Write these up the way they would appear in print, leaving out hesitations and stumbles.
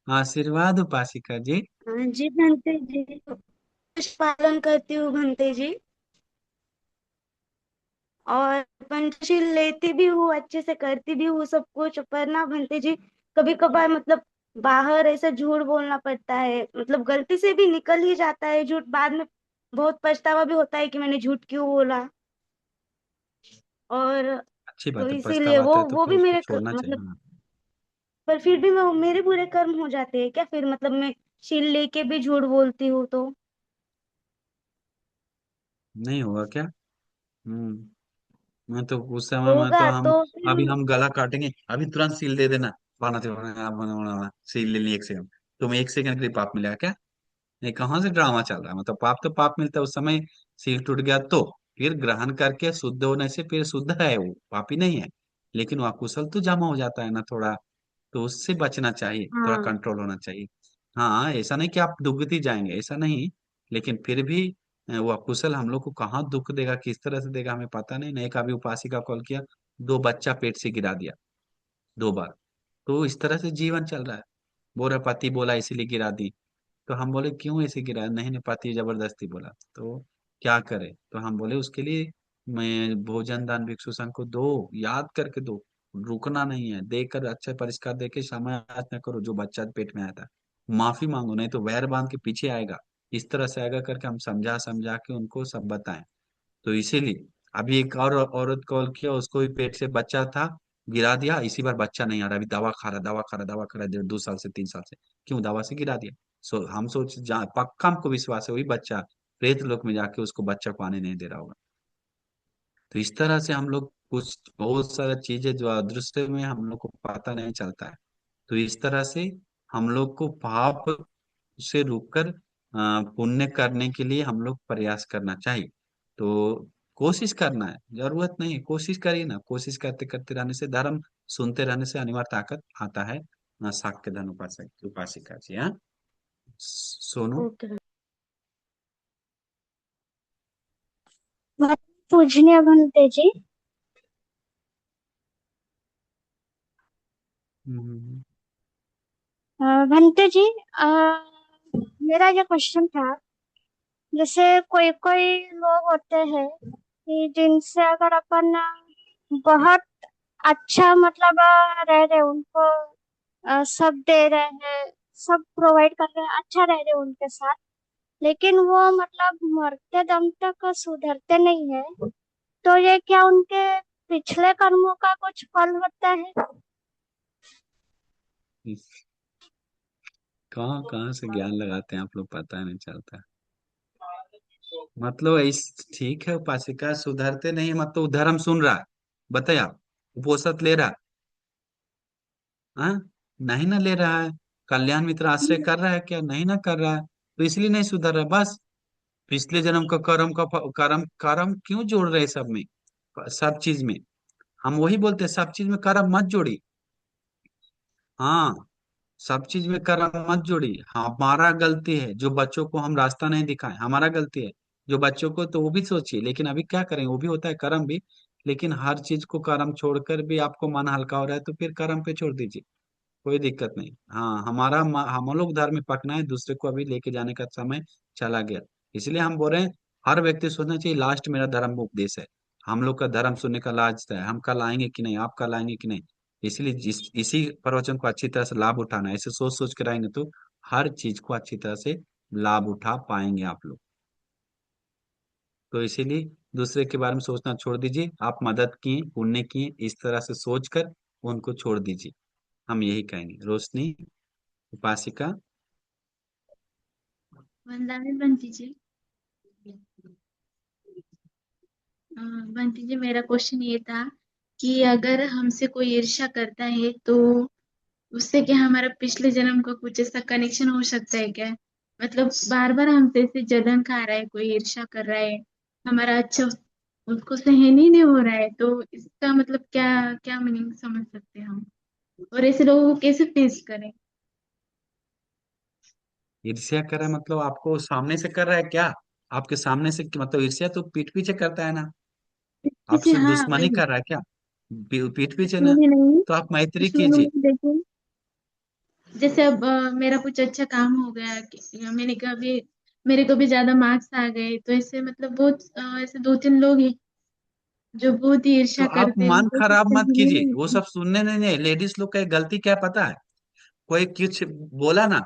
आशीर्वाद उपासिका जी। हाँ जी भंते जी, पालन करती हूँ भंते जी। और पंचशील लेती भी हूँ, अच्छे से करती भी हूँ सब कुछ, पर ना भंते जी कभी कभार मतलब बाहर ऐसा झूठ बोलना पड़ता है, मतलब गलती से भी निकल ही जाता है झूठ, बाद में बहुत पछतावा भी होता है कि मैंने झूठ क्यों बोला। और अच्छी तो बात है, इसीलिए पछतावा आता है तो वो फिर भी उसको मेरे छोड़ना चाहिए। मतलब, हाँ। पर फिर भी मैं मेरे बुरे कर्म हो जाते हैं क्या फिर, मतलब मैं शील लेके भी झूठ बोलती हूँ तो? नहीं होगा क्या? मैं तो उस समय में तो होगा हम, तो अभी फिर। हम गला काटेंगे, अभी तुरंत सील दे देना। सील ले ली 1 सेकंड। तुम्हें 1 सेकंड के लिए पाप मिलेगा क्या? ये कहाँ से ड्रामा चल रहा है? मतलब पाप तो पाप मिलता है उस समय, सील टूट गया तो फिर ग्रहण करके शुद्ध होने से फिर शुद्ध है, वो पापी नहीं है। लेकिन वो अकुशल तो जमा हो जाता है ना थोड़ा, तो उससे बचना चाहिए, थोड़ा हाँ कंट्रोल होना चाहिए। हाँ, ऐसा नहीं कि आप दुखती जाएंगे, ऐसा नहीं। लेकिन फिर भी वो अकुशल हम लोग को कहाँ दुख देगा, किस तरह से देगा, हमें पता नहीं। नहीं, कभी उपासिका कॉल किया, 2 बच्चा पेट से गिरा दिया, 2 बार। तो इस तरह से जीवन चल रहा है। बोरा पति बोला इसीलिए गिरा दी। तो हम बोले क्यों ऐसे गिरा? नहीं नहीं, पति जबरदस्ती बोला। तो क्या करे? तो हम बोले उसके लिए मैं भोजन दान भिक्षु संघ को दो, याद करके दो, रुकना नहीं है, देकर अच्छा परिष्कार देके समय याचना करो, जो बच्चा पेट में आया था माफी मांगो, नहीं तो वैर बांध के पीछे आएगा। इस तरह से आएगा करके हम समझा समझा के उनको सब बताएं। तो इसीलिए अभी एक और औरत कॉल किया, उसको भी पेट से बच्चा था, गिरा दिया। इसी बार बच्चा नहीं आ रहा, अभी दवा खा रहा, दवा खा रहा, दवा खा रहा, 2 साल से 3 साल से। क्यों? दवा से गिरा दिया। हम सोच पक्का हमको विश्वास है वही बच्चा प्रेत लोक में जाके उसको बच्चा को आने नहीं दे रहा होगा। तो इस तरह से हम लोग कुछ बहुत सारा चीजें जो अदृश्य में हम लोग को पता नहीं चलता है। तो इस तरह से हम लोग को पाप से रुककर पुण्य करने के लिए हम लोग प्रयास करना चाहिए। तो कोशिश करना है, जरूरत नहीं है, कोशिश करिए ना। कोशिश करते करते रहने से, धर्म सुनते रहने से अनिवार्य ताकत आता है। शाक्य धन उपासक उपासिका जी। हाँ, सोनू। ओके। पूजनीय भंते जी। हम्म। भंते जी, अ, मेरा ये क्वेश्चन था, जैसे कोई कोई लोग होते हैं कि जिनसे अगर अपन बहुत अच्छा मतलब रह रहे उनको, सब दे रहे हैं, सब प्रोवाइड कर रहे हैं, अच्छा रह रहे हैं उनके साथ, लेकिन वो मतलब मरते दम तक सुधरते नहीं है, तो ये क्या उनके पिछले कर्मों का कुछ फल होता है? कहाँ कहाँ से ज्ञान लगाते हैं आप लोग, पता नहीं चलता। मतलब इस ठीक है, उपासिका सुधरते नहीं, मतलब धर्म सुन रहा है, बताइए आप, उपोषण ले रहा है? हाँ, नहीं ना ले रहा है। कल्याण मित्र आश्रय कर रहा है क्या? नहीं ना कर रहा है, तो इसलिए नहीं सुधर रहा बस। पिछले जन्म का कर्म का कर्म कर्म क्यों जोड़ रहे हैं सब में, सब चीज में? हम वही बोलते हैं, सब चीज में कर्म मत जोड़ी। हाँ, सब चीज में कर्म मत जोड़ी। हमारा गलती है जो बच्चों को हम रास्ता नहीं दिखाए, हमारा गलती है। जो बच्चों को, तो वो भी सोचिए, लेकिन अभी क्या करें, वो भी होता है कर्म भी। लेकिन हर चीज को कर्म छोड़कर भी आपको मन हल्का हो रहा है तो फिर कर्म पे छोड़ दीजिए, कोई दिक्कत नहीं। हाँ, हम लोग धर्म में पकना है, दूसरे को अभी लेके जाने का समय चला गया। इसलिए हम बोल रहे हैं, हर व्यक्ति सोचना चाहिए लास्ट मेरा धर्म उपदेश है। हम लोग का धर्म सुनने का लाज है, हम कल आएंगे कि नहीं, आप कल आएंगे कि नहीं। इसलिए इसी प्रवचन को अच्छी तरह से लाभ उठाना है। ऐसे सोच सोच कर आएंगे तो हर चीज को अच्छी तरह से लाभ उठा पाएंगे आप लोग। तो इसीलिए दूसरे के बारे में सोचना छोड़ दीजिए, आप मदद किए, पुण्य किए, इस तरह से सोचकर उनको छोड़ दीजिए। हम यही कहेंगे। रोशनी उपासिका। वंदना बंटी जी। बंटी जी, मेरा क्वेश्चन ये था कि अगर हमसे कोई ईर्ष्या करता है तो उससे क्या हमारा पिछले जन्म का कुछ ऐसा कनेक्शन हो सकता है क्या? मतलब बार बार हमसे ऐसे जलन खा रहा है, कोई ईर्ष्या कर रहा है, हमारा अच्छा उसको सहन ही नहीं हो रहा है, तो इसका मतलब क्या, क्या मीनिंग समझ सकते हैं हम, और ऐसे लोगों को कैसे फेस करें? ईर्ष्या कर रहा है मतलब आपको सामने से कर रहा है क्या? आपके सामने से मतलब ईर्ष्या तो पीठ पीछे करता है ना, पीछे, आपसे हाँ दुश्मनी वही। कर रहा है क्या? पीठ पीछे ना, दुश्मनी नहीं, तो आप मैत्री दुश्मनी कीजिए। नहीं, लेकिन जैसे अब मेरा कुछ अच्छा काम हो गया या मैंने कभी मेरे को भी ज्यादा मार्क्स आ गए, तो ऐसे मतलब बहुत ऐसे दो तीन लोग हैं जो बहुत ही तो ईर्ष्या आप करते हैं, मन उनको खराब सबसे मत कीजिए, वो मिले। सब सुनने नहीं। लेडीज लोग का एक गलती क्या है पता है? कोई कुछ बोला ना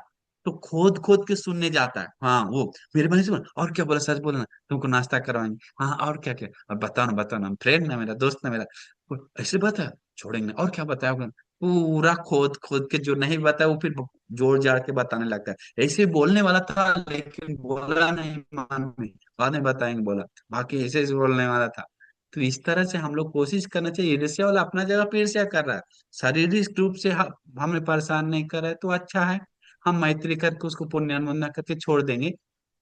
तो खोद खोद के सुनने जाता है। हाँ, वो मेरे बहन से बोला, और क्या बोला, सच बोला ना, तुमको नाश्ता करवाएंगे, हाँ और क्या क्या, अब बताओ ना, फ्रेंड ना मेरा, दोस्त ना मेरा, वो ऐसे बता, छोड़ेंगे ना, और क्या बताया, पूरा खोद खोद के जो नहीं बताया वो फिर जोड़ जाड़ के बताने लगता है। ऐसे ही बोलने वाला था लेकिन बोला नहीं, मान में बाद में बताएंगे बोला, बाकी ऐसे ऐसे बोलने वाला था। तो इस तरह से हम लोग कोशिश करना चाहिए। ईर्ष्या वाला अपना जगह पे ईर्ष्या कर रहा है, शारीरिक रूप से हमें परेशान नहीं कर रहे तो अच्छा है। हम मैत्री करके उसको पुण्य अनुमोदना करके छोड़ देंगे,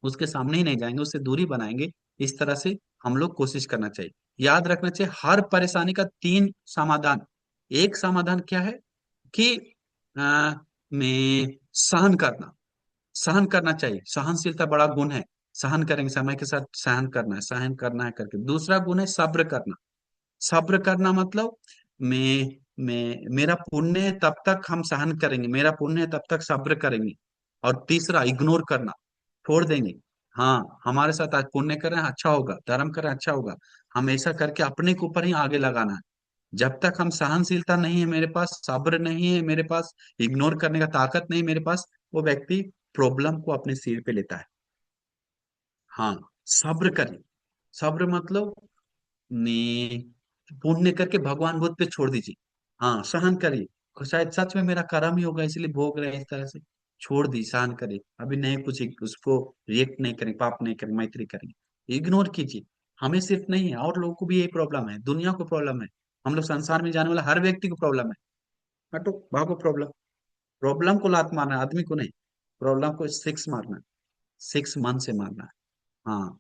उसके सामने ही नहीं जाएंगे, उससे दूरी बनाएंगे। इस तरह से हम लोग कोशिश करना चाहिए। याद रखना चाहिए हर परेशानी का तीन समाधान। एक समाधान क्या है कि में सहन करना, सहन करना चाहिए, सहनशीलता बड़ा गुण है। सहन करेंगे, समय के साथ सहन करना है करके। दूसरा गुण है सब्र करना। सब्र करना मतलब मेरा पुण्य है तब तक हम सहन करेंगे, मेरा पुण्य है तब तक सब्र करेंगे। और तीसरा इग्नोर करना, छोड़ देंगे। हाँ, हमारे साथ आज पुण्य कर रहे हैं अच्छा होगा, धर्म कर रहे हैं अच्छा होगा, हम ऐसा करके अपने के ऊपर ही आगे लगाना है। जब तक हम सहनशीलता नहीं है मेरे पास, सब्र नहीं है मेरे पास, इग्नोर करने का ताकत नहीं मेरे पास, वो व्यक्ति प्रॉब्लम को अपने सिर पे लेता है। हाँ, सब्र करिए। सब्र मतलब ने पुण्य करके भगवान बुद्ध पे छोड़ दीजिए। हाँ, सहन करिए, शायद सच में मेरा कर्म ही होगा इसलिए भोग रहे हैं इस तरह से। छोड़ दी, सहन करिए, अभी नहीं कुछ उसको रिएक्ट नहीं करें, पाप नहीं करें, मैत्री करेंगे, इग्नोर कीजिए। हमें सिर्फ नहीं है, और लोगों को भी यही प्रॉब्लम है, दुनिया को प्रॉब्लम है, हम लोग संसार में जाने वाला हर व्यक्ति को प्रॉब्लम है। हटो, भागो प्रॉब्लम। प्रॉब्लम को लात मारना है, आदमी को नहीं। प्रॉब्लम को सिक्स मारना है, सिक्स मन से मारना है। हाँ।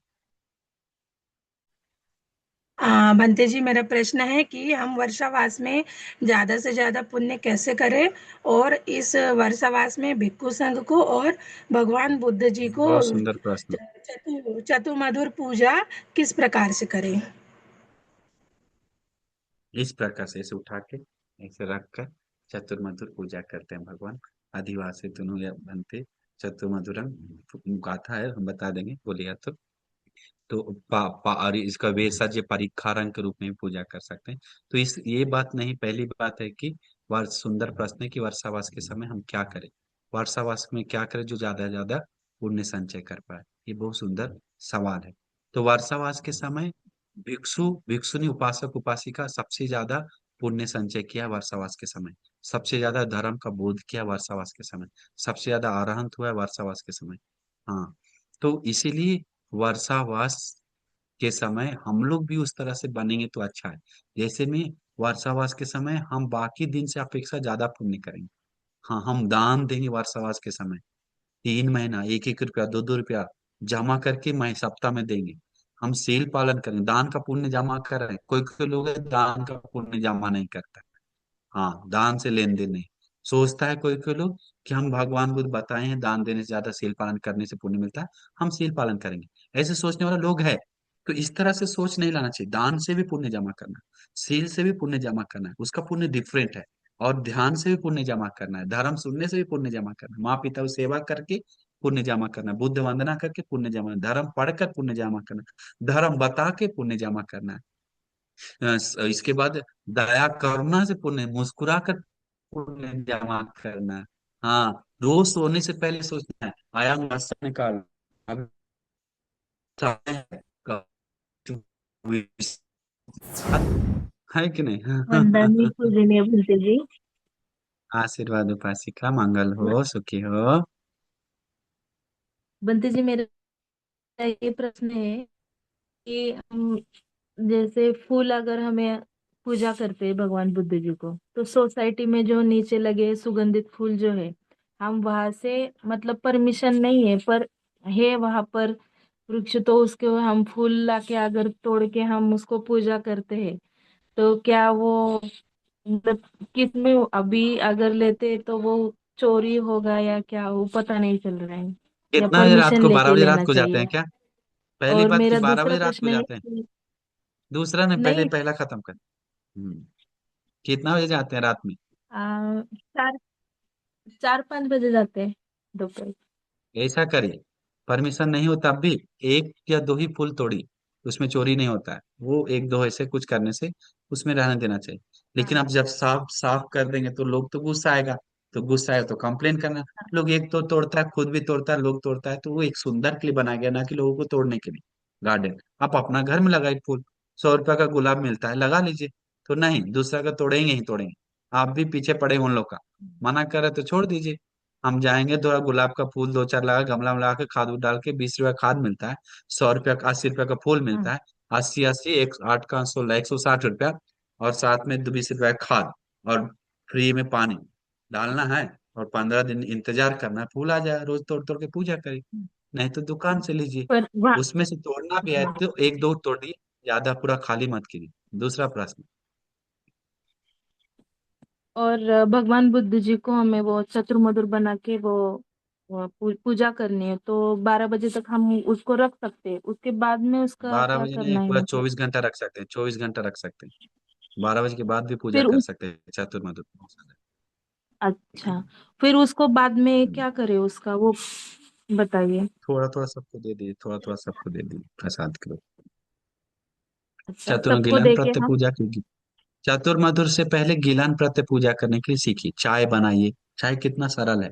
भंते जी, मेरा प्रश्न है कि हम वर्षावास में ज्यादा से ज्यादा पुण्य कैसे करें, और इस वर्षावास में भिक्षु संघ को और भगवान बुद्ध जी को बहुत सुंदर प्रश्न। चतुर्मधुर पूजा किस प्रकार से करें? इस प्रकार से ऐसे उठा के ऐसे रख कर चतुर्मधुर पूजा करते हैं भगवान। आदिवासी दोनों या बनते चतुर्मधुरम गाथा है, हम बता देंगे, बोलिए तो और इसका वेशज परिखारन के रूप में भी पूजा कर सकते हैं। तो इस ये बात नहीं, पहली बात है कि वर्ष सुंदर प्रश्न है कि वर्षावास के समय हम क्या करें, वर्षावास में क्या करें जो ज्यादा से ज्यादा पुण्य संचय कर पाए, ये बहुत सुंदर सवाल है। तो वर्षावास के समय भिक्षु भिक्षुनी उपासक उपासिका सबसे ज्यादा पुण्य संचय किया वर्षावास के समय, सबसे ज्यादा धर्म का बोध किया वर्षावास के समय, सबसे ज्यादा अरहंत हुआ है वर्षावास के समय। हाँ, तो इसीलिए वर्षावास के समय हम लोग भी उस तरह से बनेंगे तो अच्छा है। जैसे में वर्षावास के समय हम बाकी दिन से अपेक्षा ज्यादा पुण्य करेंगे। हाँ, हम दान देंगे वर्षावास के समय, 3 महीना 1 1 रुपया 2 2 रुपया जमा करके मैं सप्ताह में देंगे। हम सील पालन करेंगे, दान का पुण्य जमा कर रहे हैं। कोई कोई लोग है, दान का पुण्य जमा नहीं करता। हाँ, दान से लेन देन नहीं, सोचता है कोई कोई लोग कि हम भगवान बुद्ध बताए हैं दान देने से ज्यादा सील पालन करने से पुण्य मिलता है, हम सील पालन करेंगे। ऐसे सोचने वाला लोग है। तो इस तरह से सोच नहीं लाना चाहिए। दान से भी पुण्य जमा करना, सील से भी पुण्य जमा करना है, उसका पुण्य डिफरेंट है। और ध्यान से भी पुण्य जमा करना है, धर्म सुनने से भी पुण्य जमा करना है, माँ पिता की सेवा करके पुण्य जमा करना है, बुद्ध वंदना करके पुण्य जमा, धर्म पढ़कर पुण्य जमा करना है, धर्म बता के पुण्य जमा करना है। इसके बाद दया करुणा से पुण्य, मुस्कुरा कर पुण्य जमा करना है। हाँ, रोज सोने से पहले सोचना है आया हूँ रास्ता निकाल, अब समय है, है कि वंदनीय नहीं? पूजनीय भंते जी। आशीर्वाद उपासिका, मंगल हो, सुखी हो। भंते जी, मेरा ये प्रश्न है कि हम जैसे फूल अगर हमें पूजा करते हैं भगवान बुद्ध जी को, तो सोसाइटी में जो नीचे लगे सुगंधित फूल जो है, हम वहां से मतलब परमिशन नहीं है पर है वहां पर वृक्ष, तो उसके हम फूल लाके अगर तोड़ के हम उसको पूजा करते हैं, तो क्या वो मतलब किस में अभी अगर लेते तो वो चोरी होगा या क्या, वो पता नहीं चल रहा है, या कितना बजे रात परमिशन को, 12 बजे लेके रात लेना को जाते हैं चाहिए। क्या? पहली और बात की मेरा 12 बजे दूसरा रात को प्रश्न है जाते हैं। कि दूसरा नहीं, पहले नहीं, पहला खत्म कर। कितना बजे जाते हैं रात में? 4 4-5 बजे जाते हैं दोपहर। ऐसा करिए, परमिशन नहीं हो तब भी एक या दो ही फूल तोड़ी, उसमें चोरी नहीं होता है। वो एक दो ऐसे कुछ करने से उसमें रहने देना चाहिए। लेकिन हाँ आप जब साफ साफ कर देंगे तो लोग तो गुस्सा आएगा, तो गुस्सा आएगा तो कंप्लेन करना। लोग एक तो तोड़ता है, खुद भी तोड़ता है, लोग तोड़ता है, तो वो एक सुंदर के लिए बनाया गया, ना कि लोगों को तोड़ने के लिए गार्डन। आप अपना घर में लगाए फूल, 100 रुपया का गुलाब मिलता है, लगा लीजिए। तो नहीं, दूसरा का तोड़ेंगे ही तोड़ेंगे। आप भी पीछे पड़े उन लोग का, मना करे तो छोड़ दीजिए। हम जाएंगे, थोड़ा गुलाब का फूल दो चार लगा, गमला में लगा के खाद उद डाल के, 20 रुपया खाद मिलता है, 100 रुपया 80 रुपया का फूल हाँ। मिलता है। 80 80 एक 8 का 16, 160 रुपया। और साथ में 20 रुपया खाद, और फ्री में पानी डालना है। और 15 दिन इंतजार करना है, फूल आ जाए, रोज तोड़ तोड़ के पूजा करिए। नहीं तो दुकान से लीजिए। पर वहाँ, उसमें से तोड़ना भी है हाँ, तो एक दो तोड़िए, ज्यादा पूरा खाली मत कीजिए। दूसरा प्रश्न। और भगवान बुद्ध जी को हमें वो चतुर्मधुर बना के वो पूजा करनी है, तो 12 बजे तक हम उसको रख सकते हैं, उसके बाद में उसका बारह क्या बजे नहीं, करना है पूरा मतलब? 24 घंटा रख सकते हैं, 24 घंटा रख सकते हैं। 12 बजे के बाद भी पूजा फिर कर उस सकते हैं चतुर्मात्र। अच्छा, फिर उसको बाद में क्या करे उसका वो बताइए। थोड़ा थोड़ा सबको दे दिए, थोड़ा थोड़ा सबको दे दिए प्रसाद के रूप। अच्छा, चतुर सबको गिलान दे के प्रत्ये हम। पूजा की। चतुर्मातुर से पहले गिलान प्रत्ये पूजा करने के लिए सीखिए। चाय बनाइए, चाय कितना सरल है।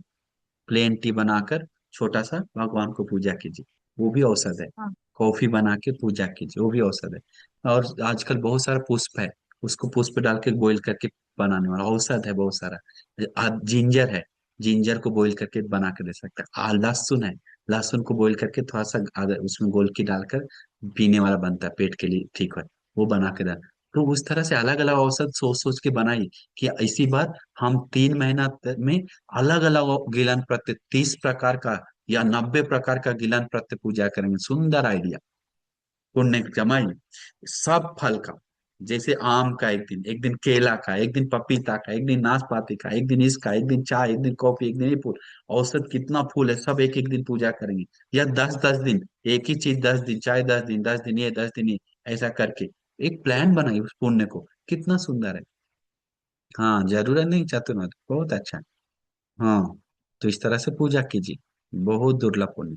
प्लेन टी बनाकर छोटा सा भगवान को पूजा कीजिए, वो भी औसत है। हाँ। कॉफी बना के पूजा कीजिए, वो भी औसत है। और आजकल बहुत सारा पुष्प है, उसको पुष्प डाल के बॉईल करके बनाने वाला औसत है बहुत सारा। जिंजर है, जिंजर को बॉईल करके बना के दे सकते हैं। लहसुन है, लहसुन को बॉईल करके थोड़ा सा उसमें गोलकी डालकर पीने वाला बनता है, पेट के लिए ठीक है, वो बना के दे। तो उस तरह से अलग अलग औसत सोच सोच के बनाइए कि इसी बार हम 3 महीना में अलग अलग गिलन प्रत्यय 30 प्रकार का या 90 प्रकार का गिलन प्रत्यय पूजा करेंगे। सुंदर आइडिया। पुण्य कमाइए सब फल का, जैसे आम का एक दिन, एक दिन केला का, एक दिन पपीता का, एक दिन नाशपाती का, एक दिन इसका, एक दिन चाय, एक दिन कॉफी, एक दिन ये फूल। औसत कितना फूल है, सब एक एक दिन पूजा करेंगे। या 10 10 दिन एक ही चीज, 10 दिन चाहे 10 दिन, 10 दिन ये 10 दिन ये, ऐसा करके एक प्लान बनाइए उस पुण्य को। कितना सुंदर है। हाँ, जरूरत नहीं चातुर्मास, बहुत अच्छा है। हाँ, तो इस तरह से पूजा कीजिए, बहुत दुर्लभ पुण्य।